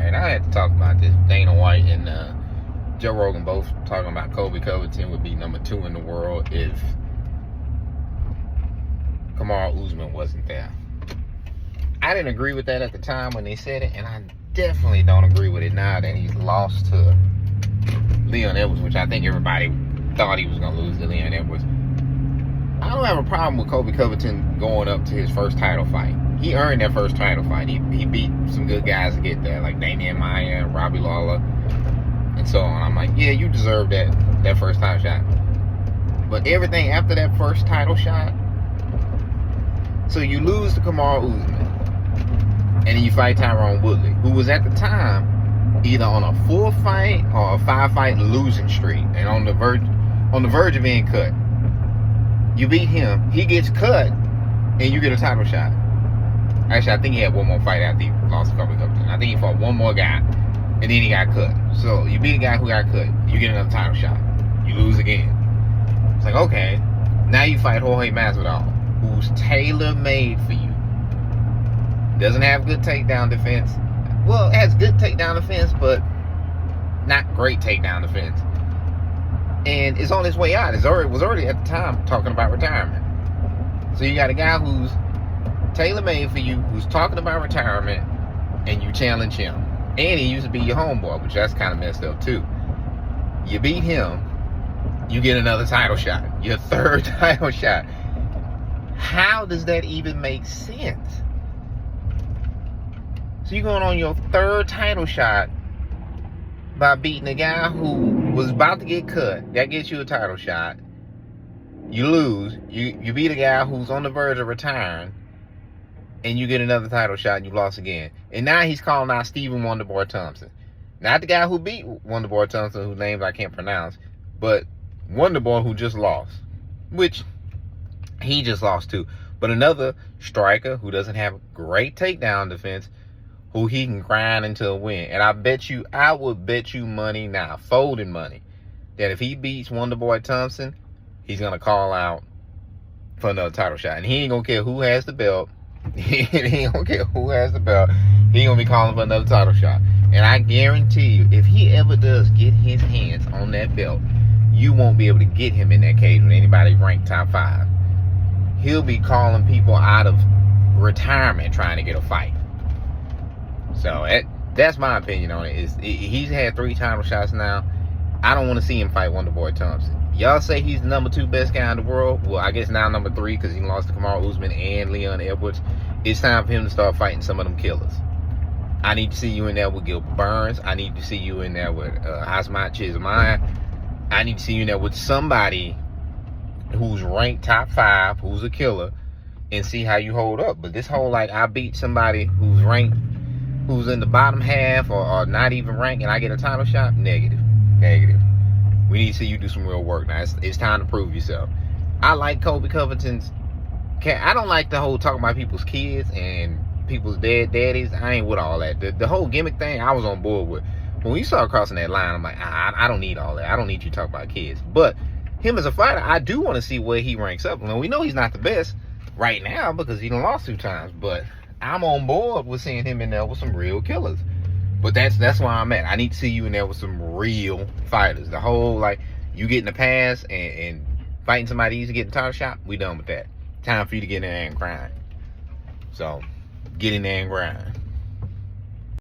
Alright, I had to talk about this. Dana White and Joe Rogan both talking about Colby Covington would be number 2 in the world if Kamaru Usman wasn't there. I didn't agree with that at the time when they said it, and I definitely don't agree with it now that he's lost to Leon Edwards, which I think everybody thought he was going to lose to Leon Edwards. I don't have a problem with Colby Covington going up to his first title fight. He earned that first title fight. He beat some good guys to get there, like Damian Maia, Robbie Lawler, and so on. I'm like, yeah, you deserve that first title shot. But everything after that first title shot, so you lose to Kamaru Usman, and then you fight Tyron Woodley, who was at the time either on a 4-fight or a 5-fight losing streak, and on the verge of being cut. You beat him, he gets cut, and you get a title shot. Actually, I think he had one more fight after he lost to Colby Covington. I think he fought one more guy, and then he got cut. So you beat a guy who got cut, you get another title shot. You lose again. It's like, okay, now you fight Jorge Masvidal, who's tailor-made for you. Doesn't have good takedown defense. Well, it has good takedown defense, but not great takedown defense. And it's on its way out. Was already at the time talking about retirement. So you got a guy who's tailor-made for you, who's talking about retirement, and you challenge him. And he used to be your homeboy, which that's kind of messed up too. You beat him, you get another title shot. Your third title shot. How does that even make sense? So you're going on your third title shot by beating a guy who was about to get cut. That gets you a title shot. You lose. You beat a guy who's on the verge of retiring, and you get another title shot, and you lost again. And now he's calling out Stephen Wonderboy Thompson. Not the guy who beat Wonderboy Thompson, whose names I can't pronounce, but Wonderboy who just lost. Which, he just lost too. But another striker who doesn't have great takedown defense, who he can grind into a win. And I would bet you money now, folding money, that if he beats Wonderboy Thompson, he's going to call out for another title shot. And he ain't going to care who has the belt. He ain't going to care who has the belt. He going to be calling for another title shot. And I guarantee you, if he ever does get his hands on that belt, you won't be able to get him in that cage with anybody ranked top 5. He'll be calling people out of retirement trying to get a fight. So that's my opinion on it. He's had 3 title shots now. I don't want to see him fight Wonderboy Thompson. Y'all say he's the number 2 best guy in the world. Well, I guess now number 3 because he lost to Kamaru Usman and Leon Edwards. It's time for him to start fighting some of them killers. I need to see you in there with Gilbert Burns. I need to see you in there with Khamzat Chimaev. I need to see you in there with somebody who's ranked top 5, who's a killer, and see how you hold up. But this whole, like, I beat somebody who's ranked, who's in the bottom half or not even ranked, and I get a title shot? Negative. We need to see you do some real work now. It's time to prove yourself. I like Colby Covington's. I don't like the whole talking about people's kids and people's dead daddies. I ain't with all that. The whole gimmick thing, I was on board with. When we started crossing that line, I'm like, I don't need all that. I don't need you to talk about kids. But him as a fighter, I do want to see where he ranks up. Now, we know he's not the best right now because he done lost 2 times, but I'm on board with seeing him in there with some real killers. But that's where I'm at. I need to see you in there with some real fighters. The whole, like, you getting the pass and fighting somebody easy, getting a title shot, we done with that. Time for you to get in there and grind. So, get in there and grind.